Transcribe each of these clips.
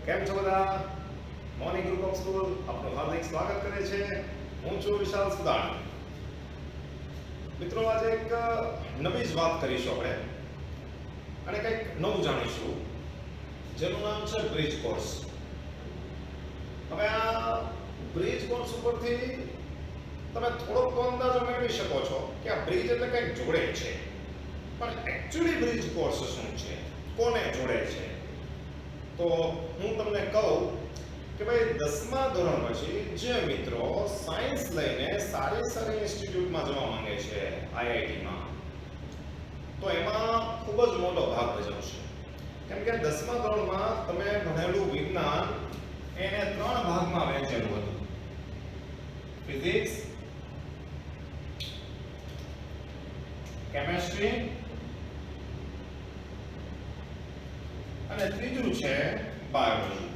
કેમ છો બધા? મોર્નિંગ ગ્રુપ ઓફ સ્કૂલ આપનું હાર્દિક સ્વાગત કરે છે. હું છું વિશાલ સુદાણી. મિત્રો, આજે એક નવી જ વાત કરીશું આપણે અને કંઈક નવું જાણીશું જેનું નામ છે બ્રિજ કોર્સ. હવે આ બ્રિજ કોર્સ ઉપરથી તમે થોડોક તો અંદાજો મેળવી શકો છો કે આ બ્રિજ એટલે કંઈક જોડે છે, પણ એકચ્યુઅલી બ્રિજ કોર્સ શું છે, કોને જોડે છે? તો હું તમને કહું કે ભાઈ 10મા ધોરણ પછી જે મિત્રો સાયન્સ લઈને સારી ઇન્સ્ટિટ્યૂટમાં જવા માંગે છે, આઈઆઈટીમાં, તો એમાં ખૂબ જ મોટો ભાગ ભજવશે. કેમ કે 10મા ધોરણમાં તમે ભણેલું વિજ્ઞાન એને 3 ભાગમાં વહેંચેલું હતું: ફિઝિક્સ, કેમેસ્ટ્રી અને ત્રીજું છે બાયોલોજી.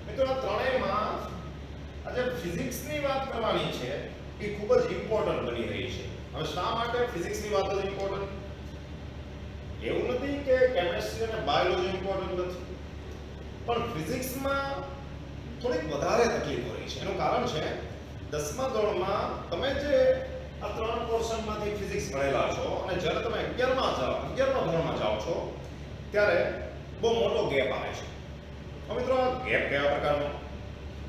મિત્રો, આ ત્રણેયમાં આજે ફિઝિક્સની વાત કરવાની છે એ ખૂબ જ ઇમ્પોર્ટન્ટ બની રહી છે. હવે શા માટે ફિઝિક્સની વાત જ ઇમ્પોર્ટન્ટ? એવું નથી કે કેમેસ્ટ્રી અને બાયોલોજી ઇમ્પોર્ટન્ટ નથી, પણ ફિઝિક્સમાં થોડીક વધારે તકલીફો રહી છે. એનું કારણ છે 10મા ધોરણમાં તમે જે આ 3 પોર્શનમાંથી ફિઝિક્સ ભણેલા છો અને જ્યારે તમે 11મા ધોરણમાં જાઓ છો ત્યારે બહુ મોટો ગેપ આવે છે. હવે મિત્રો, આ ગેપ કયા પ્રકારનો?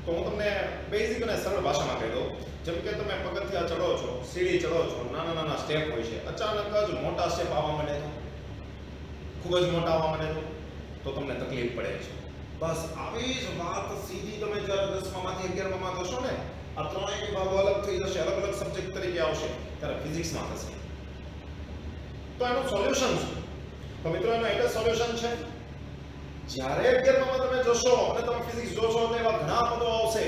તો હું તમને બેઝિક અને સરળ ભાષામાં કહી દઉં. જેમ કે તમે પગથિયા ચડો છો, સીડી ચડો છો, નાના સ્ટેપ હોય છે, અચાનક જ મોટા સ્ટેપ આવવા માંડે તો, ખૂબ જ મોટા આવવા માંડે તો તમને તકલીફ પડે છે. બસ આવી જ વાત સીધી તમે જ્યારે 10મામાંથી 11મામાં થશો ને, આ ત્રણેય વિભાગો અલગ થઈ જશે, અલગ સબ્જેક્ટ તરીકે આવશે, ત્યારે ફિઝિક્સમાં થશે. તો એનું સોલ્યુશન શું? તો મિત્રો, એનું એક જ સોલ્યુશન છે. જ્યારે 11મામાં તમે જશો અને તમે ફિઝિક્સ જોશો તો એવા ઘણા પદો આવશે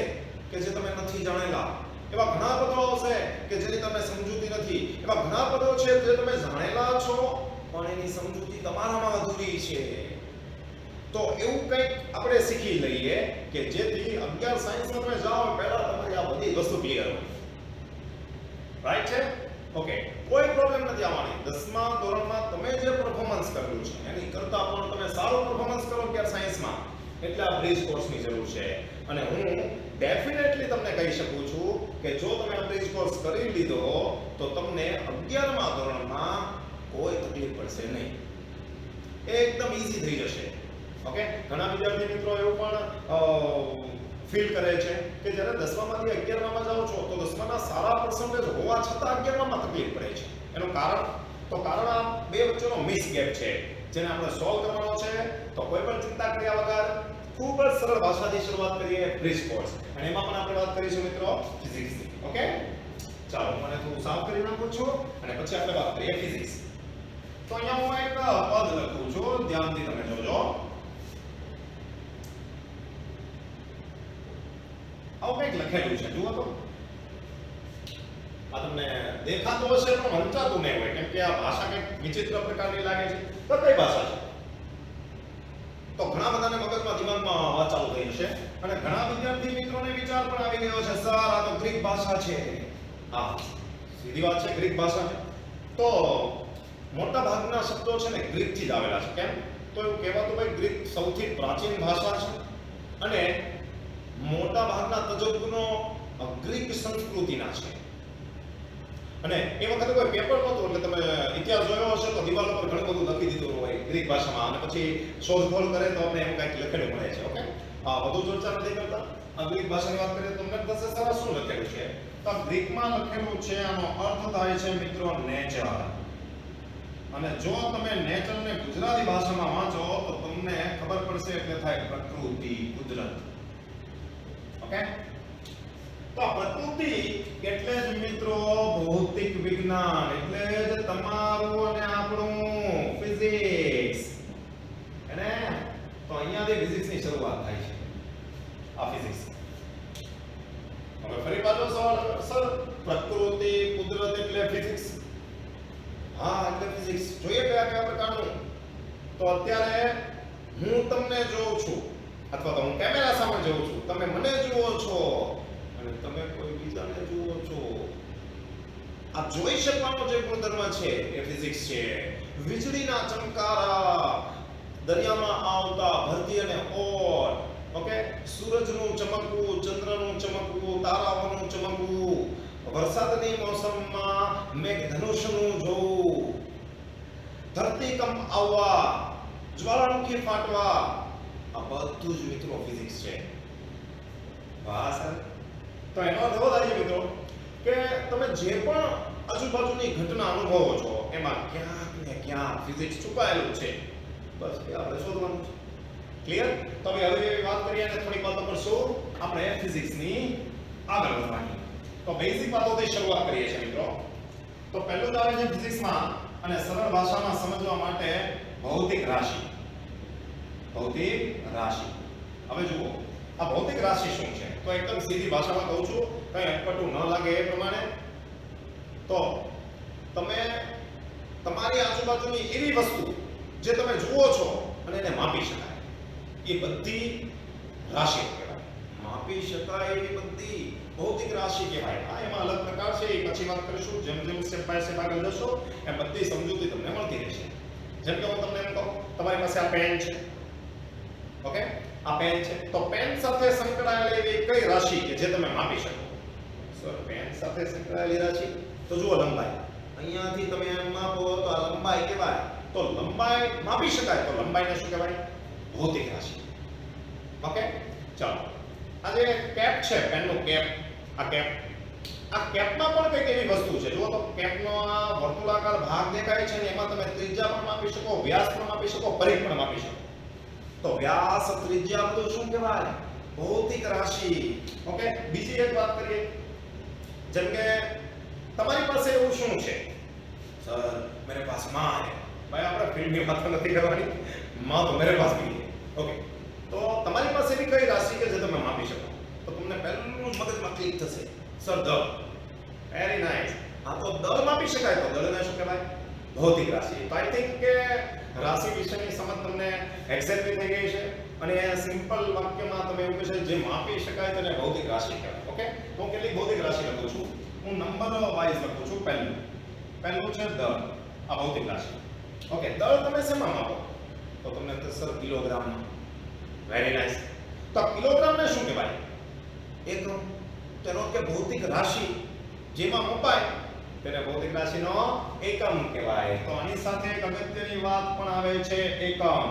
કે જે તમે નથી જાણેલા, એવા ઘણા પદો આવશે કે જેની તમને સમજૂતી નથી, એવા ઘણા પદો છે જે તમે જાણેલા છો પણ એની સમજૂતી તમારામાં અધૂરી છે. તો એવું કંઈક આપણે શીખી લઈએ કે જેથી 11 સાયન્સમાં તમે જાઓ પહેલા તમારી આ બધી વસ્તુ ક્લિયર હોય. રાઈટ છે? ઓકે, કોઈ પ્રોબ્લેમ નથી આવવાની. 10મા ધોરણમાં તમે જે પરફોર્મન્સ કર્યું છે એની કરતાં પણ તમે સારું પરફોર્મન્સ કરો 11 સાયન્સમાં, એટલે આ બ્રિજ કોર્સની જરૂર છે. અને હું ડેફિનેટલી તમને કહી શકું છું કે જો તમે આ બ્રિજ કોર્સ કરી લીધો તો તમને 11મા ધોરણમાં કોઈ તકલીફ પડશે નહીં, એકદમ ઈઝી થઈ જશે. ઓકે, ઘણા વિદ્યાર્થી મિત્રો એવું પણ ફીલ કરે છે કે જ્યારે 10મામાંથી 11મામાં જાઓ છો તો 10માના સારા પર્સન્ટેજ હોવા છતાં 11મામાં તકલીફ પડે છે. એનું કારણ આ બે વચ્ચેનો મિસ ગેપ છે, જેને આપણે સોલ્વ કરવાનો છે. તો કોઈ પણ ચિંતા કર્યા વગર ખૂબ જ સરળ ભાષાથી શરૂઆત કરીએ બ્રિજ કોર્સ, અને એમાં પણ આપણે વાત કરીશું મિત્રો ફિઝિક્સની. ઓકે, ચાલો મને થોડું સાફ કરી નાખું છું અને પછી આપણે વાત કરીએ ફિઝિક્સ. તો અહીંયા હું એક પદ લખું છું, ધ્યાનથી તમે જોજો. આવું કંઈક લખેલું છે, જુઓ તો. આ તમને દેખાતું હશે પણ વંચાતું નહીં હોય, કેમ કે આ ભાષા કંઈક વિચિત્ર પ્રકારની લાગે છે. તો કઈ ભાષા છે? તો ઘણા બધાને મગજમાં દિમાગમાં વાત ચાલુ થઈ જશે અને ઘણા વિદ્યાર્થી મિત્રોને વિચાર પણ આવી ગયો છે, સર આ તો ગ્રીક ભાષા છે. હા, સીધી વાત છે, ગ્રીક ભાષા છે. તો મોટા ભાગના શબ્દો છે ને ગ્રીકથી જ આવેલા છે. કેમ? તો એવું કહેવાતું ભાઈ ગ્રીક સૌથી પ્રાચીન ભાષા છે અને મોટા ભાગના તજજ્ઞો ગ્રીક સંસ્કૃતિના છે. અને એ વખતે કોઈ પેપર નહોતું, એટલે તમે ઇતિહાસ જોયો હશે તો દિવાલો પર ઘણું બધું લખી દીધું હોય ગ્રીક ભાષામાં, અને પછી શોધખોળ કરે તો આપણે એમ કંઈક લખેલું મળે છે. ઓકે, વધુ ચર્ચા નથી કરતા. આ ગ્રીક ભાષાની વાત કરીએ તો તમને થશે સરસ શું લખેલું છે. તો ગ્રીકમાં લખેલું છે, આનો અર્થ થાય છે મિત્રો નેચર. અને જો તમે નેચરને ગુજરાતી ભાષામાં વાંચો તો તમને ખબર પડશે એટલે થાય પ્રકૃતિ, કુદરત. ઓકે, તો પ્રકૃતિ એટલે જ મિત્રો ભૌતિક વિજ્ઞાન, એટલે જ તમારું અને આપણું ફિઝિક્સ. અને તો અહીંયાથી ફિઝિક્સની શરૂઆત થાય છે, આ ફિઝિક્સ. હવે ફરી પાછો સવાલ, સર પ્રકૃતિ, કુદરત એટલે ફિઝિક્સ? હા, એટલે ફિઝિક્સ. જોઈએ કયા પ્રકારનું? તો અત્યારે હું તમને જોઉં છું, અથવા તો હું કેમેરા સામે જોઉં છું, તમે મને જુઓ છો અને તમે કોઈ બીજાને જુઓ છો. આ જોઈ શકવાનો જે ગુણધર્મ છે એ ફિઝિક્સ છે. વીજળીના ચમકારા, દરિયામાં આવતા ભરતી અને ઓર, ઓકે, સૂરજનું ચમકવું, ચંદ્રનું ચમકવું, તારાઓનું ચમકવું, વરસાદની મોસમમાં મેઘધનુષનું જોવું, ધરતીકંપ આવવા, જ્વાળામુખી ફાટવા, આ બધું જ મિત્રો ફિઝિક્સ છે. વાહ સર. તો એનો અર્થ એવો થાય છે મિત્રો કે તમે જે પણ આજુબાજુની ઘટના અનુભવો છો એમાં ક્યાંક ને ક્યાંક ફિઝિક્સ છુપાયેલું છે. બસ એ આપણે શોધવાનું છે. ક્લિયર? તો હવે વાત કરીએ અને થોડીક વાતો કરશું આપણે ફિઝિક્સની આગળ વધવાની. તો બેઝિક વાતોથી શરૂઆત કરીએ છીએ મિત્રો. તો પહેલું જ આવે છે ફિઝિક્સમાં અને સરળ ભાષામાં સમજવા માટે ભૌતિક રાશિ. ભૌતિક રાશિ. હવે જુઓ આ ભૌતિક રાશિ શું છે? તો એકદમ સીધી ભાષામાં કહું છું, કઈ અટપટું ન લાગે એ પ્રમાણે. તો તમે તમારી આજુબાજુની એવી વસ્તુ જે તમે જુઓ છો અને એને માપી શકાય એ બધી રાશિ કહેવાય. માપી શકાય એવી બધી ભૌતિક રાશિ કહેવાય. આ એમાં અલગ પ્રકાર છે, એ પછી વાત કરીશું. જેમ જેમ સ્ટેપ બાય સ્ટેપ આગળ જશો એમ બધી સમજૂતી તમને મળતી રહેશે. જેમ કે હું તમને એમ કહું, તમારી પાસે આ પેન છે, ઓકે, આ પેન છે, તો પેન સાથે સંકળાયેલી એવી કઈ રાશિ કે જે તમે માપી શકો? સર પેન સાથે સંકળાયેલી રાશિ તો જુઓ લંબાઈ. અહીંયાથી તમે એમ માપો તો આ લંબાઈ કહેવાય. તો લંબાઈ માપી શકાય તો લંબાઈને શું કહેવાય? ભૌતિક રાશિ. ઓકે, ચાલો. આ જે કેપ છે, પેનનો કેપ, આ કેપ, આ કેપમાં પણ કઈક એવી વસ્તુ છે. જુઓ તો કેપનો આ વર્તુળાકાર ભાગ દેખાય છે ને એમાં તમે ત્રિજ્યા પણ માપી શકો, વ્યાસ પણ માપી શકો, પરિઘ પણ માપી શકો. તો વ્યાસ, ત્રિજ્યા બધું શું કહેવાય? ભૌતિક રાશિ. ઓકે, બીજી એક વાત કરીએ. જેમ કે તમારી પાસે એવું શું છે? સર મેરે પાસ માં है. ભાઈ આપણે ફિલ્મની વાત નથી કરવાની, માં તો મેરે પાસ ભી है. ઓકે, તો તમારી પાસે એવી કઈ રાશિ કે જે તમે માપી શકો? તો તમને પહેલું મગજમાં ક્લિક થશે, સર દળ. Very nice. આ તો દળ માપી શકાય તો દળને શું કહેવાય? ભૌતિક રાશિ. તો આઈ થિંક કે રાશિ વિશેની સમજ તમને એક્ઝેક્ટલી થઈ ગઈ છે અને સિમ્પલ વાક્યમાં તમે એવું કહે જે માપી શકાય તેને ભૌતિક રાશિ કહેવાય. ઓકે, તો હું કેટલીક ભૌતિક રાશિ લખું છું. હું નંબર વાઇઝ લખું છું. પહેલું છે દળ, આ ભૌતિક રાશિ. ઓકે, દળ તમે શેમાં માપો? તો તમને સર કિલોગ્રામમાં. Very nice. તો કિલોગ્રામને શું કહેવાય? એકમ. તેનો કે ભૌતિક રાશિ જેમાં મપાય તેને ભૌતિક રાશિનો એકમ કહેવાય. તો આની સાથે એક અગત્યની વાત પણ આવે છે, એકમ.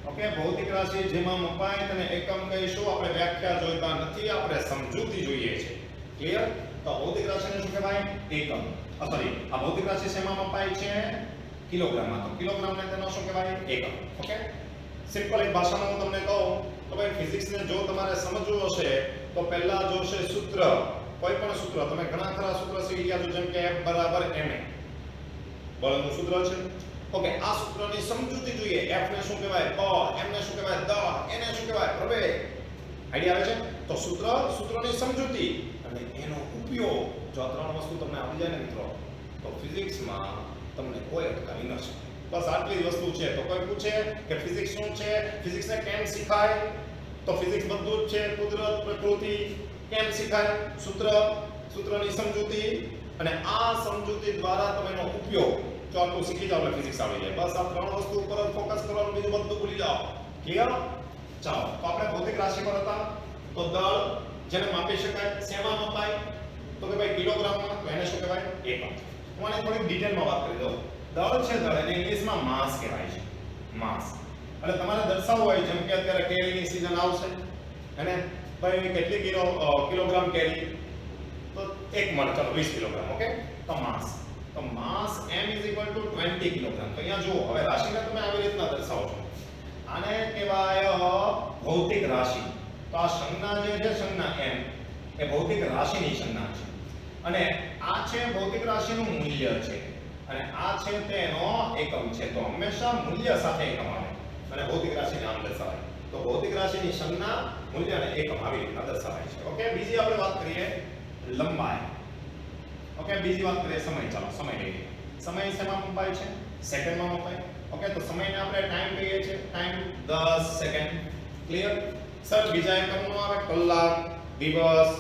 ઓકે, ભૌતિક રાશિ જેમાં મપાય તેને એકમ કહીશું. આપણે વ્યાખ્યા જોઈતા નથી, આપણે સમજૂતી જોઈએ છે. ક્લિયર? તો ભૌતિક રાશિને શું કહેવાય? એકમ. સોરી, આ ભૌતિક રાશિ શેમાં મપાય છે? કિલોગ્રામમાં. તો કિલોગ્રામને તેનો શું કહેવાય? એકમ. ઓકે, સિમ્પલ એક ભાષામાં હું તમને કહું તો ભાઈ ફિઝિક્સને જો તમારે સમજવું હશે તો પહેલા જોશે સૂત્ર. કોઈ પણ સૂત્ર, તમે ઘણા ખરા સૂત્ર શીખી ગયા છો, જેમ કે F બરાબર ma. બળનું સૂત્ર છે. ઓકે, આ સૂત્રની સમજૂતી જોઈએ. F ને શું કહેવાય? બળ. M ને શું કહેવાય? દળ. N ને શું કહેવાય? પ્રવેગ. આઈડિયા આવે છે? તો સૂત્રની સમજૂતી અને એનો ઉપયોગ, જો આ ત્રણ વસ્તુ તમને આવડી જાય ને મિત્રો, તો ફિઝિક્સમાં તમને કોઈ અટકાવી ન શકે. બસ આટલી જ વસ્તુ છે. તો કોઈ પૂછે કે ફિઝિક્સ શું છે, ફિઝિક્સને કેમ શીખાય? તો ફિઝિક્સ બધું જ છે. કુદરત, પ્રકૃતિ. કેમ શીખાય? સૂત્રની સમજૂતી અને આ સમજૂતી દ્વારા તમે એનો ઉપયોગ, જો આટલું શીખી જાવ એટલે ફિઝિક્સ આવડી જાય. બસ આ ત્રણ વસ્તુ ઉપર જ ફોકસ કરવાનું, બીજું બધું ભૂલી જાઓ. ક્લિયર? ચાલો, તો આપણે ભૌતિક રાશિ પર હતા. તો દળ જેને માપી શકાય, શેમાં મપાય? તો કે ભાઈ કિલોગ્રામમાં. તો એને શું કહેવાય? એકમ. હું આને થોડી ડિટેલમાં વાત કરી દઉં. દળ છે, દળ એને ઇંગ્લિશમાં માસ કહેવાય છે. માસ એટલે તમારે દર્શાવવું હોય, જેમ કે અત્યારે કેરીની સીઝન આવશે અને ભાઈ કેટલી કિલોગ્રામ કેરી? તો 1 મણ. ચલો 20 કિલોગ્રામ. ઓકે, તો માસ. તો માસ m = 20 કિલોગ્રામ. તો અહીંયા જુઓ, હવે રાશિને તમે આવી રીતના દર્શાવો છો. આને કહેવાય ભૌતિક રાશિ. તો આ સંજ્ઞા જે છે, સંજ્ઞા m, એ ભૌતિક રાશિની સંજ્ઞા છે અને આ છે ભૌતિક રાશિનું મૂલ્ય છે અને આ છે તેનો એકમ છે. તો હંમેશા મૂલ્ય સાથે એકમ આવે અને ભૌતિક રાશિને આમ દર્શાવાય. તો ભૌતિક રાશિની સંજ્ઞા, મૂલ્ય અને એકમ આવી રીતના દર્શાવાય છે. ઓકે, બીજી આપણે વાત કરીએ લંબાઈ. ઓકે, બીજી વાત કરીએ સમય. ચાલો સમય લઈએ. સમય શેમાં મપાય છે? સેકન્ડમાં મપાય. ઓકે, તો સમયને આપણે ટાઈમ કહીએ છીએ. Time 10 second. ક્લિયર? સર બીજા એકમનો આવે કલાક, દિવસ,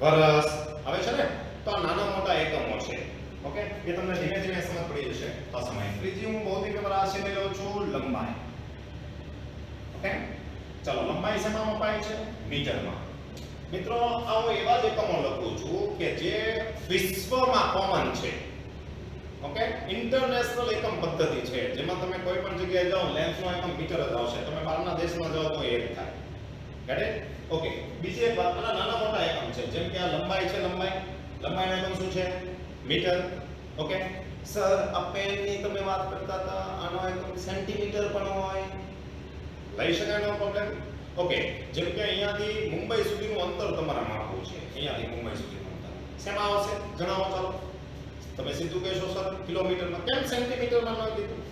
વર્ષ આવે છે ને? તો આ નાના મોટા એકમો છે. ઓકે, એ તમને ધીમે ધીમે સમજ પડી જશે આ સમય. ત્રીજી હું ભૌતિક રાશિ લઈ લઉં છું લંબાઈ. ઓકે, ચાલો લંબાઈ શેમાં મપાય છે? મીટરમાં. મિત્રો આ હું એવા જ એકમો લખું છું કે જે વિશ્વમાં કોમન છે. ઓકે, ઇન્ટરનેશનલ એકમ પદ્ધતિ છે જેમાં તમે કોઈ પણ જગ્યાએ જાઓ લેન્થનો એકમ મીટર જ આવશે. તમે બહારના દેશમાં જાઓ તો એક થાય. Get it? ઓકે, બીજી એક વાત, નાના મોટા એકમ છે જેમ કે આ લંબાઈ છે. લંબાઈનો એકમ શું છે? મીટર. ઓકે, સર આ પેનની તમે વાત કરતા હતા, આનો એકમ સેન્ટીમીટર પણ હોય, લઈ શકાય, નો પ્રોબ્લેમ. ઓકે, જેમ કે અહીંયાથી મુંબઈ સુધીનું અંતર તમારે માપવું છે. અહીંયાથી મુંબઈ સુધીનું અંતર શેમાં આવશે? જણાવો ચાલો. તમે સીધું કહેશો સર કિલોમીટરમાં. કેમ સેન્ટીમીટરમાં ન કીધું?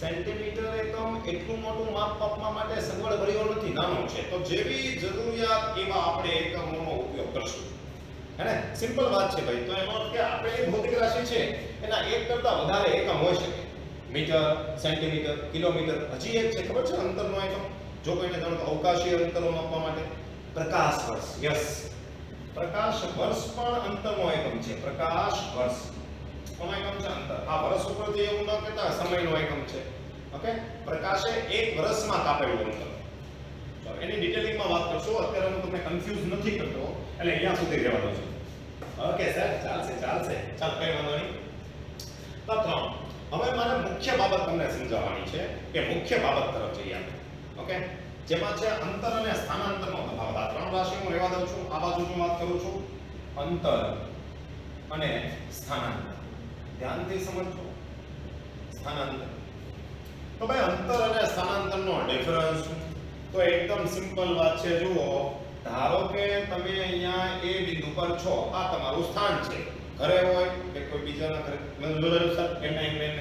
સેન્ટીમીટર એકમ એટલું મોટું માપ આપવા માટે સગવડ ભર્યો નથી, નાનો છે. તો જેવી જરૂરિયાત એવા આપણે એકમોનો ઉપયોગ કરશું. હે ને? સિમ્પલ વાત છે ભાઈ. તો એનો અર્થ કે આપેલી ભૌતિક રાશિ છે એના એક કરતા વધારે એકમ હોઈ શકે. Metre, centimetre, kilometre. હજી એક છે ખબર છે અંતરનો એકમ? જો કોઈને જાણો તો અવકાશીય અંતરો માપવા માટે પ્રકાશ વર્ષ. યસ, પ્રકાશ વર્ષ પણ અંતરનો એકમ છે. પ્રકાશ વર્ષ કોનો એકમ છે? અંતર. આ વર્ષ ઉપરથી એવું ન કહેતા સમયનો એકમ છે. ઓકે, પ્રકાશે એક વર્ષમાં કાપેલું અંતર. ચાલો એની ડિટેલિંગમાં વાત કરશું. અત્યારે હું તમને કન્ફ્યુઝ નથી કરતો એટલે અહીંયા સુધી રહેવા દઉં છું. ઓકે સર, ચાલશે. ચાલ, કઈ વાંધો નહીં. તો 3. હવે મારે મુખ્ય બાબત તમને સમજાવવાની છે કે મુખ્ય બાબત તરફ જઈએ આપણે. ઓકે, જેમાં છે અંતર અને સ્થાનાંતરનો તફાવત. આ 3 રાશિ હું રહેવા દઉં છું. આ બાજુ હું વાત કરું છું અંતર અને સ્થાનાંતર. ધ્યાનથી સમજો. સ્થાનાંતર તો ભાઈ અંતર અને સ્થાનાંતરનો ડિફરન્સ તો એકદમ સિમ્પલ વાત છે. જુઓ, ધારો કે તમે અહીંયા એ બિંદુ પર છો, આ તમારું સ્થાન છે. ઘરે હોય કે કોઈ બીજાના ઘરે? મને બોલાવ્યું સર એમને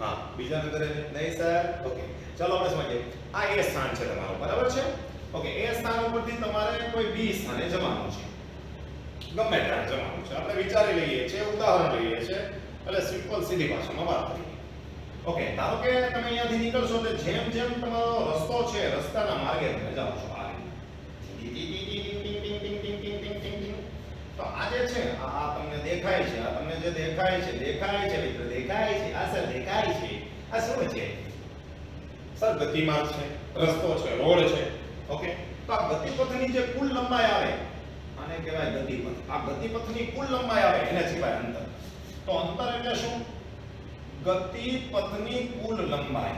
હા, બીજાના ઘરે નહીં સર. ઓકે, ચાલો આપણે સમજીએ. આ એ સ્થાન છે તમારું, બરાબર છે? ઓકે, એ સ્થાન ઉપરથી તમારે કોઈ બી સ્થાને જવાનું છે. ગમે ત્યાં જવાનું છે. આપણે વિચારી લઈએ છીએ, ઉદાહરણ લઈએ છીએ એટલે સિમ્પલ સીધી ભાષામાં વાત કરીએ. ઓકે, ધારો કે તમે અહીંયાથી નીકળશો તો જેમ જેમ તમારો રસ્તો છે રસ્તાના માર્ગે તમે જાઓ છો આ તો આ જે છે આ તમને દેખાય છે. આ તમને જે દેખાય છે મિત્ર, દેખાય છે. આ સર દેખાય છે. આ શું છે સર? ગતિમાર્ગ છે, રસ્તો છે, રોડ છે. ઓકે, તો આ ગતિપથની જે કુલ લંબાઈ આવે આને કહેવાય ગતિપથ. આ ગતિપથની કુલ લંબાઈ આવે એને કહેવાય અંતર. તો અંતર એટલે શું? ગતિપથની કુલ લંબાઈ.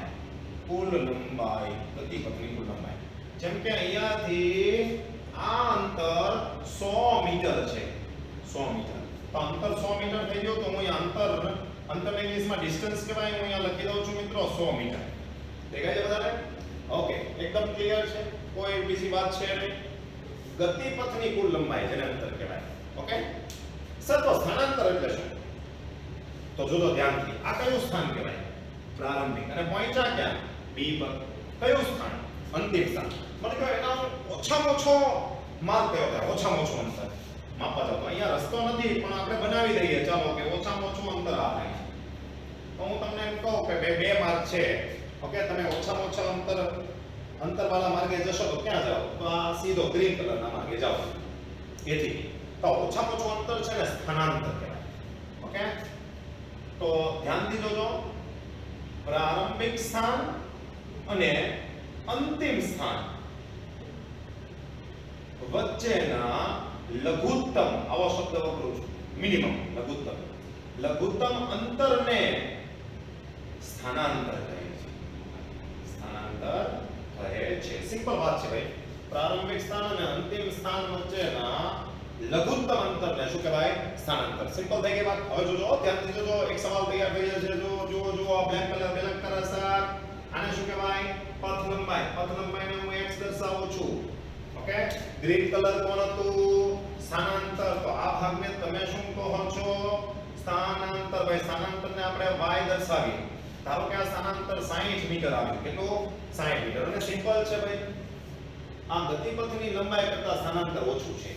ગતિપથની કુલ લંબાઈ. જેમ કે અહીંયાથી આ અંતર 100 મીટર છે. 100 મીટર. તો અંતર 100 મીટર થઈ ગયો. તો હું અહીંયા અંતરને ઇંગ્લિશમાં ડિસ્ટન્સ કહેવાય. હું અહીંયા લખી દઉં છું મિત્રો 100 મીટર. દેખાય છે બધાને? ઓકે, એકદમ ક્લિયર છે. કોઈ બીજી વાત છે નહીં. ગતિપથની કુલ લંબાઈ જેને અંતર કહેવાય. ઓકે સર, તો સ્થાનાંતર એટલે શું? તો જોજો ધ્યાનથી. આ કયું સ્થાન કહેવાય? પ્રારંભિક. અને પહોંચ્યા ક્યાં? બી પર. કયું સ્થાન? અંતિમ સ્થાન. મતલબ એના ઓછામાં ઓછો માર્ગ કયો થાય? ઓછામાં ઓછું અંતર માપવા જાવ તો અહીંયા રસ્તો નથી પણ આપણે બનાવી દઈએ ચાલો કે ઓછામાં ઓછું અંતર આ થાય. તો હું તમને એમ કહું કે બે માર્ગ છે. ઓકે, તમે ઓછામાં ઓછા અંતરવાળા માર્ગે જશો તો ક્યાં જાઓ? તો આ સીધો ગ્રીન કલરના માર્ગે જાઓ. એથી તો ઓછામાં ઓછું અંતર છે ને સ્થાનાંતર કહેવાય. ઓકે, તો ધ્યાનથી જોજો. પ્રારંભિક સ્થાન અને અંતિમ સ્થાન વચ્ચેના લઘુત્તમ, આવો શબ્દ વાપરું છું, મિનિમમ, લઘુત્તમ અંતરને સ્થાનાંતર કહે છે. સ્થાનાંતર કહે છે. સિમ્પલ વાત છે ભાઈ. પ્રારંભિક સ્થાન અને અંતિમ સ્થાન વચ્ચેના લઘુત્તમ અંતરને શું કહેવાય? સ્થાનાંતર. સિમ્પલ થઈ ગઈ વાત. હવે જોજો, ધ્યાનથી જોજો. એક સવાલ તૈયાર થઈ જશે. જુઓ બ્લેક કલર સર. આને શું કહેવાય? પથ લંબાઈ. પથ લંબાઈને હું x દર્શાવું છું. ઓકે, ગ્રીન કલર કોણ હતું? સ્થાનાંતર. તો આ ભાગને તમે શું કહો છો? સ્થાનાંતર. ભાઈ સ્થાનાંતરને આપણે y દર્શાવીએ. ધારો કે આ સ્થાનાંતર 60 મીટર આવ્યું. કેટલું? 60 મીટર. અને સિમ્પલ છે ભાઈ. આ ગતિપથની લંબાઈ કરતા સ્થાનાંતર ઓછું છે.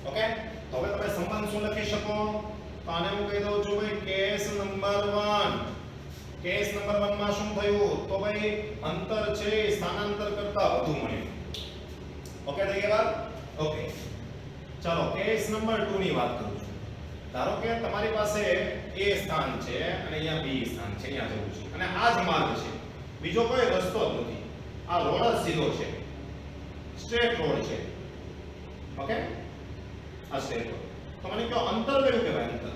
ઓકે, તો હવે તમે સંબંધ શું લખી શકો? તો આને હું કહી દઉં છું ભાઈ કેસ નંબર 1. કેસ નંબર 1 માં શું થયું? તો ભાઈ અંતર છે સ્થાનાંતર કરતા વધુ મળ્યું. ઓકે થઈ ગઈ વાત? ઓકે, ચાલો કેસ નંબર 2 ની વાત કરું છું. ધારો કે તમારી પાસે A સ્થાન છે અને અહીંયા B સ્થાન છે, અહીંયા જવું છે અને આ જ માર્ગ છે, બીજો કોઈ રસ્તો જ નથી, આ રોડ જ સીધો છે, સ્ટ્રેટ રોડ છે. ઓકે, આ સ્ટ્રેટ રોડ. તો મને કહો અંતર કયું કહેવાય? અંતર.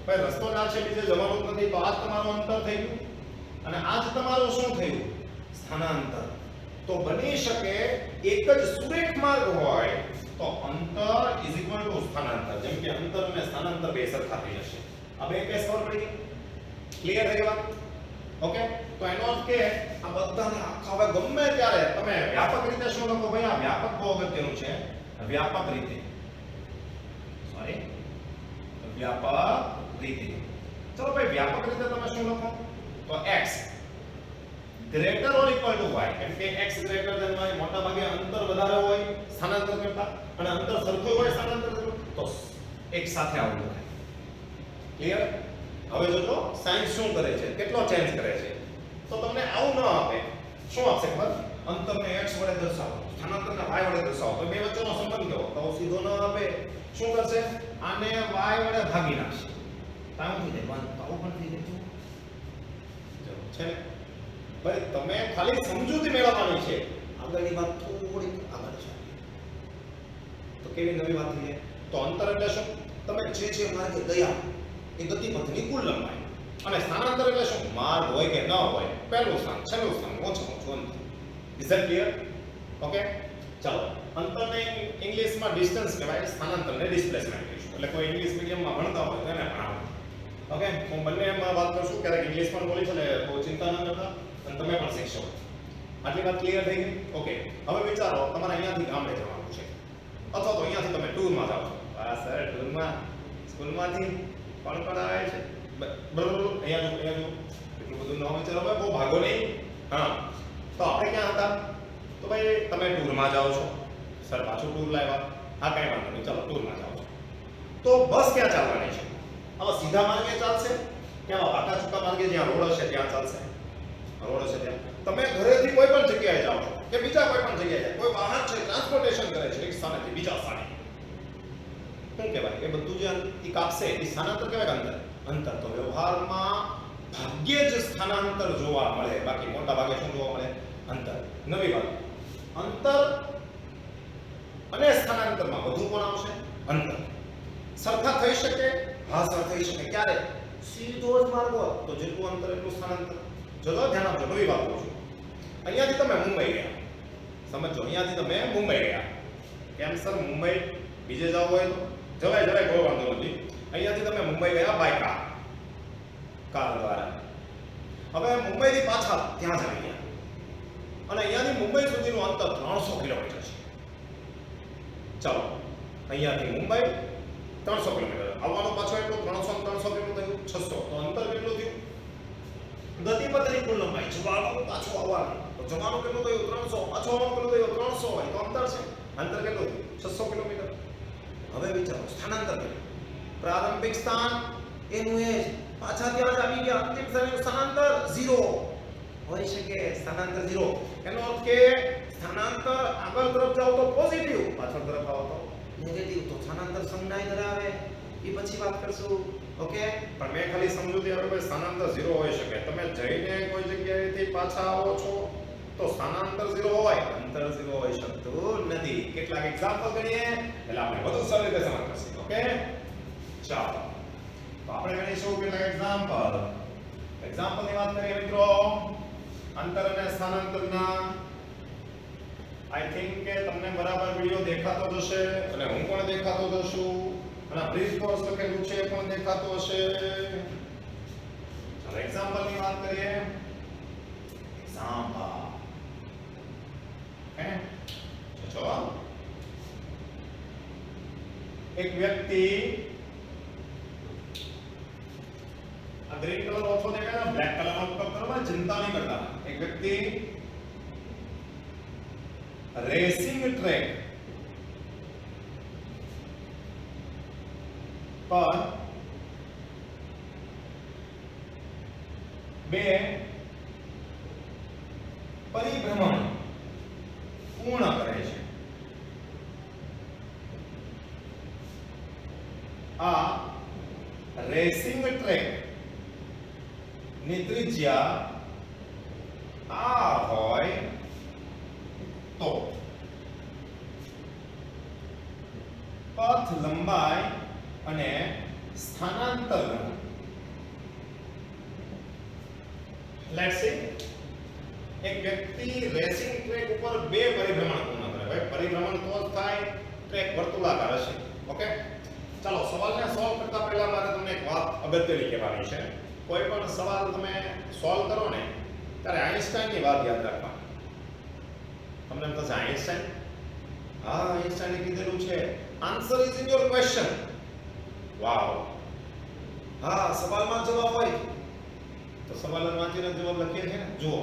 ભાઈ રસ્તો ના છે, બીજે જવાનું જ નથી, તો આ જ તમારું અંતર થઈ ગયું અને આ જ તમારું શું થયું? સ્થાનાંતર. તો બની શકે એક જ સુરેખ માર્ગ હોય તો અંતર ઇઝ ઇક્વલ ટુ સ્થાનાંતર. જેમ કે અંતર અને સ્થાનાંતર બે સરખા થઈ જશે. આ બે કેસ ખબર પડી ગઈ? ક્લિયર થઈ ગયું? ઓકે, તો એનો અર્થ કે આ બધાને આખા હવે ગમે ત્યારે તમે વ્યાપક રીતે શું લખો? ભાઈ આ વ્યાપક બહુ અગત્યનું છે. વ્યાપક રીતે, સોરી, વ્યાપક રીતે. ચલો ભાઈ વ્યાપક રીતે તમે શું લખો? તો x greater or equal to y. કેમ કે x ગ્રેટર ધેન y મોટા ભાગે અંતર વધારે હોય સ્થાનાંતર કરતા અને અંતર સરખું હોય સ્થાનાંતર કરતા, તો એક સાથે આવું લખાય. ક્લિયર? હવે જોજો સાઇન શું કરે છે, કેટલો ચેન્જ કરે છે. તો તમને આવું ન આપે, શું આપશે ખબર? અંતરને x વડે દર્શાવો, સ્થાનાંતરને y વડે દર્શાવો, તો બે વચ્ચેનો સંબંધ કેવો? તો સીધો ન આપે. શું કરશે? આને y વડે ભાગી નાખશે. તાવ થઈ જાય, બંધ તાવ પણ થઈ જાય. ચલો છે ને ભાઈ, તમે ખાલી સમજૂતી મેળવવાની છે. આગળની વાત થોડી આગળ છે. તો કેવી નવી વાત થઈ? તો અંતર એટલે શું? તમે જે માર્ગે ગયા એ ગતિપથની કુલ લંબાઈ. અને સ્થાનાંતર એટલે શું? માર્ગ હોય કે ન હોય, પહેલું સ્થાન, છેલ્લું સ્થાન, ઓછામાં ઓછું અંતર. Is that clear? ઓકે, ચાલો. અંતરને ઇંગ્લિશમાં ડિસ્ટન્સ કહેવાય, સ્થાનાંતરને ડિસ્પ્લેસમેન્ટ કહીશું. એટલે કોઈ ઇંગ્લિશ મીડિયમમાં ભણતા હોય તો એને ભણાવો. ઓકે, હું બંને એમાં વાત કરું છું, ક્યારેક ઇંગ્લિશ પણ બોલીશ એટલે બહુ ચિંતા ન કરતા અને તમે પણ શીખશો. આટલી વાત ક્લિયર થઈ ગઈ? ઓકે, હવે વિચારો તમારે અહીંયાથી ગામડે જવાનું છે અથવા તો અહીંયાથી તમે ટૂરમાં જાઓ છો. આ સર ટૂરમાં સ્કૂલમાંથી કોણ કોણ આવે છે? બરોબર, અહીંયા જો એટલું બધું ન હોય. ચલો ભાઈ બહુ ભાગો નહીં. હા, તો આપણે ક્યાં હતા? તો ભાઈ તમે ટૂરમાં જાઓ છો. સર પાછું ટૂર લાવ્યા. હા, કઈ વાંધો નહીં, ચલો ટૂરમાં જાઓ છો. તો બસ ક્યાં ચાલવાની છે? હવે સીધા માર્ગે ચાલશે કે આવા પાટા ચૂકા માર્ગે જ્યાં રોડ હશે ત્યાં ચાલશે? રોડ હશે ત્યાં. તમે ઘરેથી કોઈ પણ જગ્યાએ જાઓ છો કે બીજા કોઈ પણ જગ્યાએ જાય, કોઈ વાહન છે ટ્રાન્સપોર્ટેશન કરે છે એક સ્થાનેથી બીજા સ્થાને, શું કહેવાય? એ બધું જે ઈ કાપશે એ સ્થાનાંતર કહેવાય કે અંતર? અંતર. તો વ્યવહારમાં ભાગ્યે જ સ્થાનાંતર જોવા મળે, બાકી મોટા ભાગે શું જોવા મળે? અંતર. નવી વાત, અંતર અને સ્થાનાંતરમાં વધુ કોણ આવશે? અંતર. સરખા થઈ શકે? હા સર, થઈ શકે. ક્યારે? સીધો જ માર્ગ હોય તો જેટલું અંતર એટલું સ્થાનાંતર. જો ધ્યાન આપજો, નવી વાત કહું છું. અહીંયાથી તમે મુંબઈ ગયા, સમજો, અહીંયાથી તમે મુંબઈ ગયા. કેમ સર મુંબઈ બીજે જવું હોય તો જવાય, કોઈ વાંધો નથી. અહીંયાથી તમે મુંબઈ ગયા બાય કાર દ્વારા. હવે મુંબઈથી પાછા ત્યાં જ આવી ગયા અને અહીંયાથી મુંબઈ સુધીનું અંતર 300 કિલોમીટર છે. ચાલો, અહીંયાથી મુંબઈ 300 કિલોમીટર, આવવાનો પાછો એટલું 300 કેટલું થયું? 600. તો અંતર કેટલું થયું? ગતિપથની કુલ લંબાઈ. જવાનું પાછું આવવાનું, તો જવાનું કેટલું થયું? 300. પાછું આવવાનું કેટલું થયું? 300 હોય તો અંતર છે. અંતર કેટલું થયું? 600 કિલોમીટર. હવે વિચારો સ્થાનાંતર કેટલું? પ્રારંભિક સ્થાન એનું એ જ, પાછા ત્યાં જ આવી ગયા, અંતિમ સ્થાનનું સ્થાનાંતર 0 હોઈ શકે. સ્થાનાંતર 0 એનો અર્થ કે સ્થાનાંતર આગળ તરફ જાવ તો પોઝિટિવ, પાછળ તરફ આવો તો નેગેટિવ. તો સ્થાનાંતર સંજ્ઞાય ધરાવે એ પછી વાત કરશું. ઓકે, પણ મેં ખાલી સમજૂતી આપી ભાઈ સ્થાનાંતર 0 હોઈ શકે. તમે જઈને કોઈ જગ્યાએથી પાછા આવો છો તો સ્થાનાંતર 0 હોય, અંતર 0 હોઈ શકતું નથી. કેટલાક એક્ઝામ્પલ ગણીએ એટલે આપણે વધુ સરળ રીતે સમજ પડશે. ઓકે, ચાલો તો આપણે ગણીશું કેટલાક એક્ઝામ્પલની વાત કરીએ મિત્રો. અંતર અને સ્થાનાંતરના આઈ થિંક કે તમને બરાબર વિડિયો દેખાતો જ હશે અને હું પણ દેખાતો જ છું અને બ્રીફ કોર્સ લખેલું છે પણ દેખાતો હશે. ચાલો એક્ઝામ્પલની વાત કરીએ. એક્ઝામ્પલ જો એક વ્યક્તિ, આ ગ્રીન કલર ઓછો દેખાય ને, બ્લેક કલરનો ઉપયોગ કરવાનો ચિંતા નહીં કરતા. એક વ્યક્તિ રેસિંગ ટ્રેક પર બે પરિભ્રમણ પૂર્ણ કરે છે. આ રેસિંગ ટ્રેક ની ત્રિજ્યા r હોય તો પથ લંબાઈ અને સ્થાનાંતર ગણો. લેટ્સ સી એક વ્યક્તિ રેસિંગ ટ્રેક ઉપર બે પરિભ્રમણ પૂર્ણ કરે. ભાઈ પરિભ્રમણ તો જ થાય, ટ્રેક વર્તુળાકાર હશે. ઓકે, ચાલો સવાલને સોલ્વ કરતા પહેલા મારે તમને એક વાત અગત્યની કહેવાની છે. કોઈ પણ સવાલ તમે સોલ્વ કરો ને ત્યારે આઈન્સ્ટાઈનની વાત યાદ રાખવાની. તમને એમ થશે આઈન્સ્ટાઈન, હા આઈન્સ્ટાઈને કીધેલું છે answer is in your question. Wow, હા સવાલમાં જવાબ હોય તો સવાલ વાંચીને જવાબ લખીએ છીએ ને. જુઓ,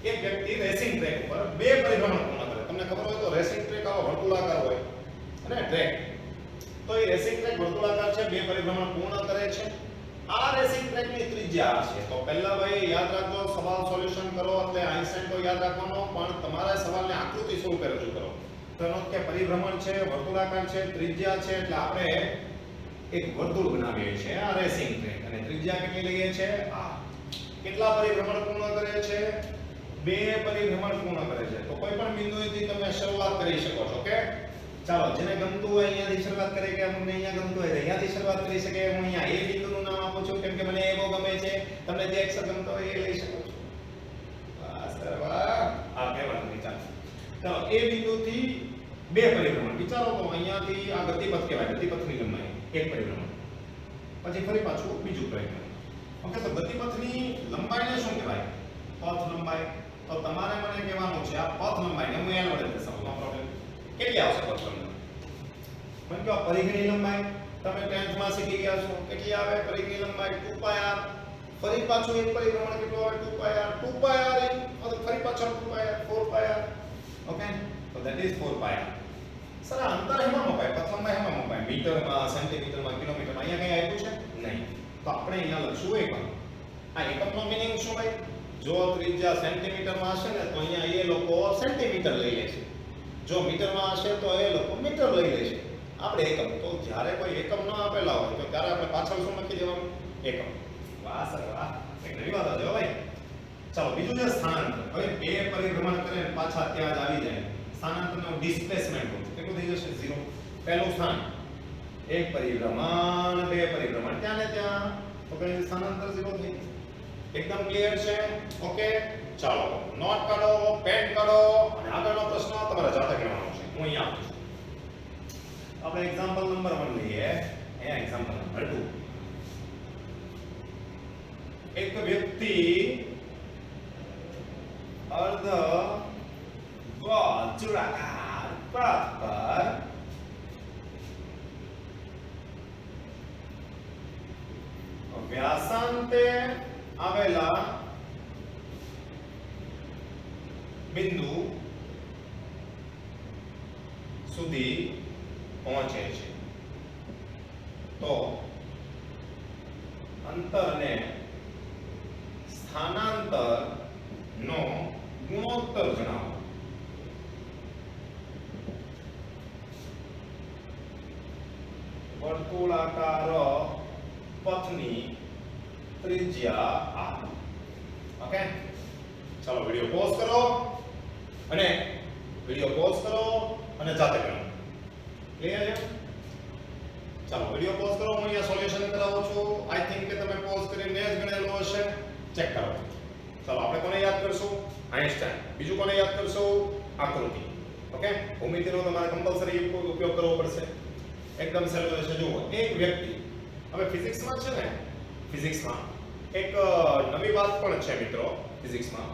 એક વ્યક્તિ રેસિંગ ટ્રેક ઉપર બે પરિભ્રમણ પૂર્ણ કરે. તમને ખબર હોય તો રેસિંગ ટ્રેક આવો વર્તુળાકાર હોય અને ટ્રેક, તો એ રેસિંગ ટ્રેક વર્તુળાકાર છે, બે પરિભ્રમણ પૂર્ણ કરે છે. આ રેસિંગ ટ્રેકની ત્રિજ્યા છે. તો પહેલા ભાઈ યાદ રાખજો, સવાલ સોલ્યુશન કરો એટલે આઈન્સ્ટાઈન તો યાદ રાખવાનો, પણ તમારે સવાલને આકૃતિ સ્વરૂપે રજૂ કરો. તો એનો કે પરિભ્રમણ છે, વર્તુળાકાર છે, ત્રિજ્યા છે, એટલે આપણે એક વર્તુળ બનાવીએ છીએ આ રેસિંગ ટ્રેક, અને ત્રિજ્યા કેટલી લઈએ છે આ. કેટલા પરિભ્રમણ પૂર્ણ કરે છે? બે પરિભ્રમણ પૂર્ણ કરે છે. તો કોઈ પણ બિંદુએથી તમે શરૂઆત કરી શકો છો. ઓકે, ચાલો જેને ગમતું હોય અહીંયાથી શરૂઆત કરે, કે અમને અહીંયા ગમતું હોય અહીંયાથી શરૂઆત કરી શકે. હું અહીંયા એ બિંદુનું નામ આપું છું કેમ કે મને એ બહુ ગમે છે. તમને જે અક્ષર ગમતો હોય એ લઈ શકો છો. બસ બરાબર, આ કહેવાનું વિચાર. ચાલો એ બિંદુથી બે પરિભ્રમણ વિચારો તો અહીંયાથી આ ગતિપથ કહેવાય, ગતિપથની લંબાઈ એક પરિભ્રમણ, પછી ફરી પાછું બીજું પરિભ્રમણ. ઓકે, તો ગતિપથની લંબાઈને શું કહેવાય? પથ લંબાઈ. તો તમારે મને કહેવાનું છે આ પથ લંબાઈને હું એલ વડે દર્શાવું, નો પ્રોબ્લેમ. કેટલી આવશે પથ લંબાઈ? મને કહો પરિઘની લંબાઈ. તમે 10th માં શીખી ગયા છો. કેટલી આવે પરિઘની લંબાઈ? 2πr. ફરી પાછું એક પરિભ્રમણ કેટલું આવે? 2πr. 2πr ફરી પાછું 2πr 4πr. ઓકે, તો ધેટ ઇઝ 4πr. સર અંતર હેમાં મપાય? પથ લંબાઈ હેમાં મપાય? મીટરમાં, સેન્ટીમીટરમાં, કિલોમીટરમાં? અહીંયા કઈ આપ્યું છે નહીં. તો આપણે અહીંયા લખશું એકમ. આ એકમનો મીનિંગ શું ભાઈ? જો ત્રિજ્યા સેન્ટીમીટરમાં હશે ને તો અહીંયા એ લોકો સેન્ટીમીટર લઈ લેશે. જો મીટરમાં હશે તો એ લોકો મીટર લઈ લેશે. આપણે એકમ. તો જ્યારે કોઈ એકમ ન આપેલા હોય તો ત્યારે આપણે પાછળ શું લખી દેવાનું? એકમ. વાહ સર વાહ, એક નવી વાત આવજો ભાઈ. ચાલો બીજું છે સ્થાનાંતર. હવે બે પરિભ્રમણ કરે પાછા ત્યાં જ આવી જાય. સ્થાનાંતરનું ડિસ્પ્લેસમેન્ટ કેટલું થઈ જશે? 0. પહેલું સ્થાન એક પરિભ્રમણ, બે પરિભ્રમણ, ત્યાં ને ત્યાં, તો કઈ સ્થાનાંતર 0 થઈ ગયું. એકદમ ક્લિયર છે? ઓકે, ચાલો નોટ કાઢો, પેન કાઢો, અને આગળનો પ્રશ્ન તમારે જાતે કરવાનો છે. હું અહીંયા આપું છું. આપણે એક્ઝામ્પલ નંબર 1 લઈએ. અહીંયા એક્ઝામ્પલ નંબર 2. એક વ્યક્તિ અર્ધ વર્તુળાકાર પથ પર વ્યાસાંતે આવેલા બિંદુ સુધી પહોંચે છે. તો અંતરને સ્થાનાંતર નો ગુણોત્તર જણાવો. વર્તુળાકાર પથની ત્રિજ્યા r. ઓકે, ચાલો વિડિયો પોઝ કરો અને જાતે કરો. ક્લિયર છે? ચાલો વિડિયો પોઝ કરો. હું અહીંયા સોલ્યુશન કરાવું છું. આઈ થિંક કે તમે પોઝ કરીને જ ગણેલું હશે. ચેક કરો. ચાલો આપણે કોને યાદ કરશું? આઈન્સ્ટાઈન. બીજું કોને યાદ કરશું? આકૃતિ. ઓકે, ભૂમિતિનો તમારે કમ્પલસરી ઉપયોગ કરવો પડશે. એકદમ સહેલું રહેશે. જુઓ, એક વ્યક્તિ, હવે ફિઝિક્સમાં છે ને, ફિઝિક્સમાં એક નવી વાત પણ છે મિત્રો. ફિઝિક્સમાં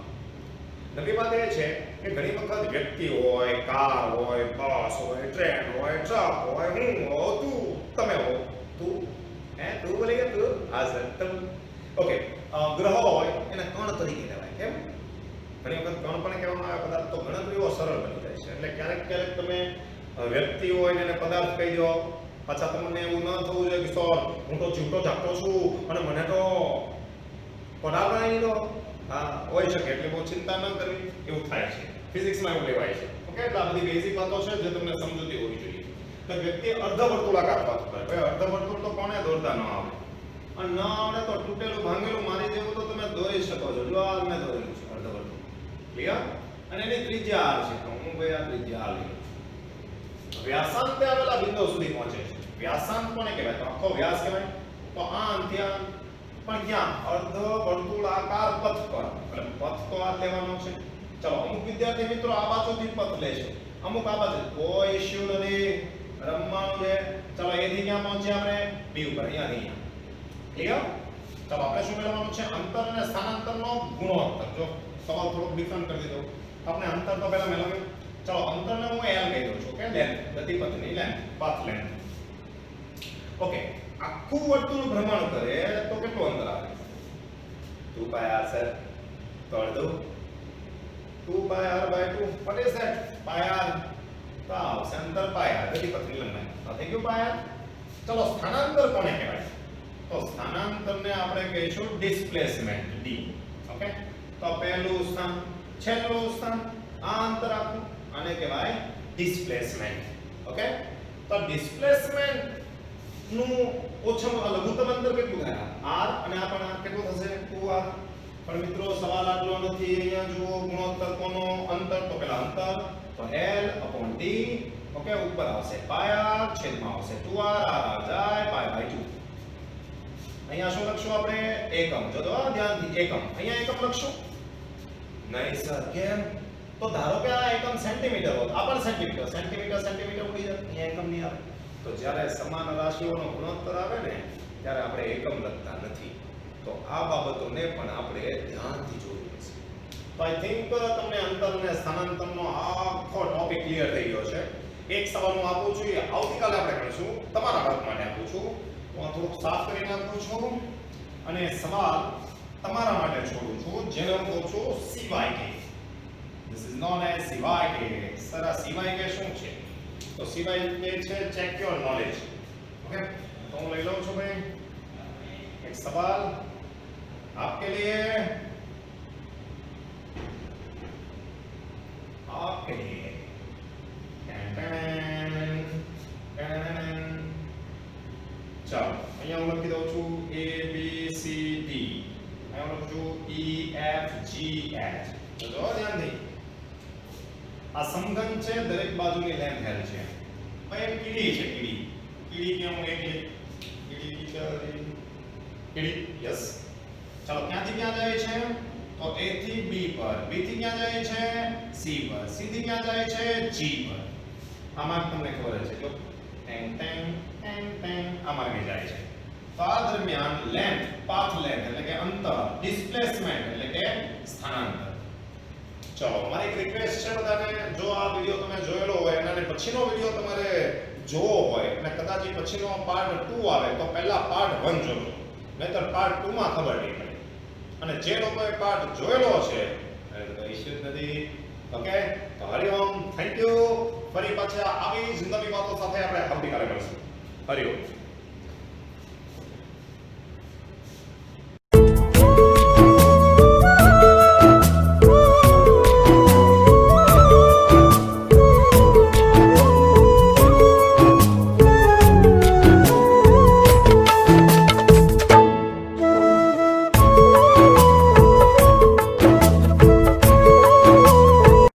નવી વાત એ છે કે ઘણી વખત વ્યક્તિ હોય, કાર હોય, બસ હોય, ટ્રેન હોય, ટ્રક હોય, હું હો, તું, તમે હો, તું તું બોલી ગયા તું? હા સર તું. ઓકે, ગ્રહો હોય એને કણ તરીકે કહેવાય. કેમ? ઘણી વખત કણ પણ કહેવામાં આવે પદાર્થ. તો ગણતરીઓ સરળ બની જાય છે. એટલે ક્યારેક ક્યારેક તમે વ્યક્તિ હોય ને એને પદાર્થ કહી દો, પાછા તમને એવું ન થવું જોઈએ કે સર હું તો છૂટો જાગતો છું અને મને તો પદાર્થ બનાવી દો. હા, હોય શકે, એટલે બહુ ચિંતા ન કરવી. એવું થાય છે ફિઝિક્સમાં, એવું લેવાય છે. ઓકે, એટલે આ બધી બેઝિક વાતો છે જે તમને સમજૂતી હોવી જોઈએ. તો વ્યક્તિ અર્ધવર્તુળાકાર પથ પર, ભાઈ અર્ધવર્તુળ તો કોને દોરતા ન આવે? અને ન આવડે તો તૂટેલું ભાંગેલું મારી દેવું તો તમે દોરી શકો છો. જો આ મેં દોરેલું છે અર્ધ વર્તુળ. ક્લિયર? અને એની ત્રિજ્યા r છે તો હું ભાઈ આ ત્રિજ્યા r લઈ લઉં. વ્યાસાંતે આવેલા બિંદુ સુધી પહોંચે છે. વ્યાસાંત કોને કહેવાય? તો આખો વ્યાસ કહેવાય. તો આ અંત્યા પણ ક્યાં? અર્ધ વર્તુળાકાર પથ પર. એટલે પથ તો આ લેવાનો છે. ચલો અમુક વિદ્યાર્થી મિત્રો આ બાજુથી પથ લે છે, અમુક આ બાજુ. કોઈ ઇશ્યુ નથી, રમવાનું છે. ચલો એથી ક્યાં પહોંચ્યા આપણે? બી ઉપર. અહીંયા. ક્લિયર? ચલો આપણે શું મેળવવાનું છે? અંતર અને સ્થાનાંતરનો ગુણોત્તર. જો સવાલ થોડો ડિફરન્ટ કરી દીધો. આપણે અંતર તો પહેલા મેળવ્યું. ચલો અંતરને હું L કહી દઉં છું કે લેન્થ, ગતિપથની લેન્થ, પાથ લેન્થ. ઓકે, આખું વર્તુળ ભ્રમણ કરે તો કેટલું અંતર આવે? 2 pi r સર. તો અડધું 2 pi r by 2. what is that? pi r. તો આવશે અંતર pi r, ગતિપથની લંબાઈ. તો થઈ ગયું pi r. ચલો સ્થાનાંતર કોને કહેવાય? તો સ્થાનાંતરને આપણે કહીશું ડિસ્પ્લેસમેન્ટ, d. ઓકે, તો પહેલું સ્થાન, છેલ્લું સ્થાન, આ અંતર આખું આને કહેવાય ડિસ્પ્લેસમેન્ટ. ઓકે, તો ડિસ્પ્લેસમેન્ટ નું ઓછામાં લઘુત્તમ અંતર કેટલું થાય? r. અને આ પણ કેટલું થશે? 2r. પણ મિત્રો સવાલ આટલો નથી. અહીંયા જુઓ ગુણોત્તર કોનો? અંતર. તો પેલા અંતર તો L/d. ઓકે, ઉપર આવશે pi r, છેદમાં આવશે 2r, r જાય pi/2. અહીંયા શું લખશું આપણે? એકમ. જો તો ધ્યાનથી એકમ. અહીંયા એકમ લખશું નહીં સર. કેમ? તો ધારો કે આ એકમ સેન્ટીમીટર હોત, આ પણ સેન્ટીમીટર, સેન્ટીમીટર ઉડી જાય. અહીંયા એકમ નહીં આવે. તો જ્યારે સમાન રાશિઓનો ગુણોત્તર આવે ને ત્યારે આપણે એકમ લખતા નથી. તો આ બાબતોને પણ આપણે ધ્યાનથી જોવું પડશે. તો આઈ થિંક તમને અંતર અને સ્થાનાંતરનો આખો ટોપિક ક્લિયર થઈ ગયો છે. એક સવાલ હું આપું છું, એ આવતીકાલે આપણે કરીશું. તમારા વર્ગ માટે આપું છું. હું થોડુંક સાફ કરી નાખું છું અને સવાલ તમારા માટે છોડું છું, જેને હું કહું છું સિવાય કે. This is known as સિવાય કે. સર આ સિવાય કે શું છે? તો સિવાય કે છે ચેક યોર નોલેજ. ઓકે, તો હું લઈ લઉં છું ભાઈ એક સવાલ आपके लिए, आपके लिए. ચાલો અહીંયા હું લખી દઉં છું A B C D. અહીંયા હું લખું છું E F G H. તો જો ધ્યાનથી આ સમઘન છે, દરેક બાજુની લેન્થ L છે. ભાઈ એક કીડી છે, કીડી કે હું એક કીડી. યસ. ચલો ક્યાંથી ક્યાં જાય છે? તો A થી B પર, B થી ક્યાં જાય છે? C પર, C થી ક્યાં જાય છે? G પર. આ માર્ગ તમને ખબર છે, જો ટેંગ ટેંગ ટેંગ ટેંગ આ માર્ગે જાય છે. તો આ દરમિયાન લેન્થ, પાથ લેન્થ એટલે કે અંતર, ડિસ્પ્લેસમેન્ટ એટલે કે સ્થાનાંતર. ચલો મારી એક રિક્વેસ્ટ છે બધાને, જો આ વિડિયો તમે જોયેલો હોય અને પછીનો વિડિયો તમારે જોવો હોય અને કદાચ પછીનો પાર્ટ 2 આવે તો પહેલા પાર્ટ 1 જોજો, નહીતર પાર્ટ 2 માં ખબર નહીં પડે. અને જે લોકોએ પાર્ટ જોયેલો છે એને તો ઇશ્યુ જ નથી. ઓકે, તો હરિઓમ, થેન્ક યુ. ફરી પાછા આવી જ નવી વાતો સાથે આપણે આવતીકાલે મળીશું. હરિઓમ.